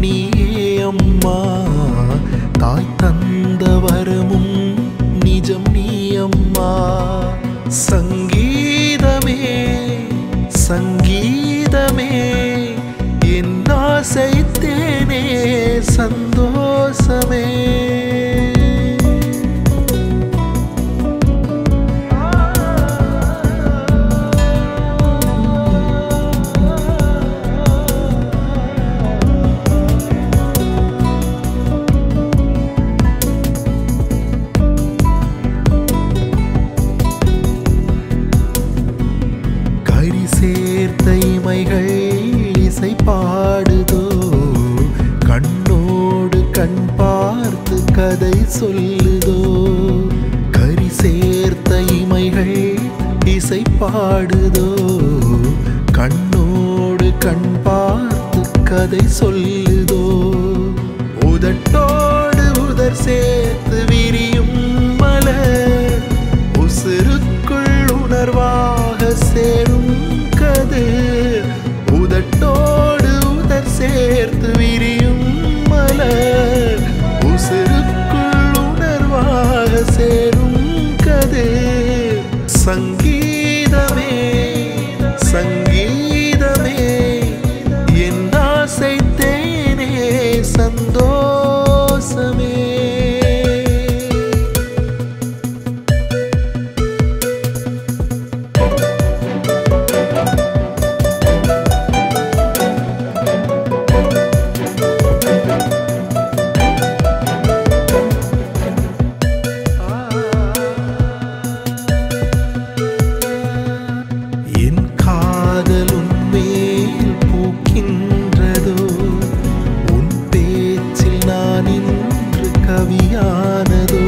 நீயே அம்மா தாய் தந்த வரமும் நிஜம் நீ அம்மா சங்கீதமே சங்கீதமே என் ஆசை தேனே சந்தோஷமே சேர்த்த இமைகள் இசை பாடுதோ கண்ணோடு கண் பார்த்து கதை சொல்லுதோ கரி சேர்த்த இமைகள் இசை பாடுதோ கண்ணோடு கண் பார்த்து கதை சொல்லுதோ உதட்டோடு உதர் சேர்த்து விரியும் மலர் உசிருக்குள் உணர்வாக சேரும் உதட்டோடு உதர் சேர்த்து விரியும் மலர் உசிருக்குள் உணர்வாக சேரும் கது சங்கீதமே சங்கீதமே என் ஆசை தேனே சந்தோஷமே கவியானதோ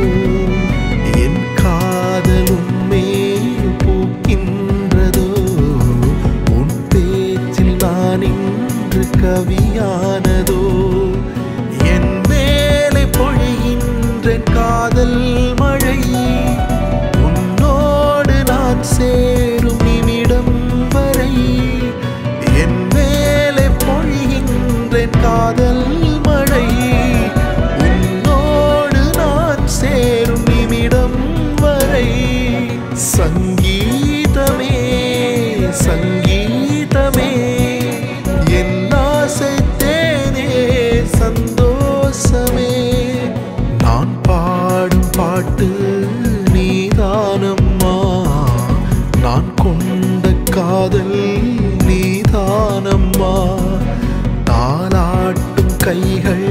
என் காதலும் மேல் பூக்கின்றதோ உன் பேச்சில் நான் இன்று கவியானதோ என் மேலே பொழிகின்ற காதல் மழை உன்னோடு நான் சேரும் நிமிடம் வரை என் மேலே பொழிகின்ற காதல் மழை சங்கீதமே சங்கீதமே என் ஆசை தேனே சந்தோஷமே நான் பாடும் பாட்டு நீதானம்மா நான் கொண்ட காதல் நீதானம்மா தாலாட்டும் கைகள்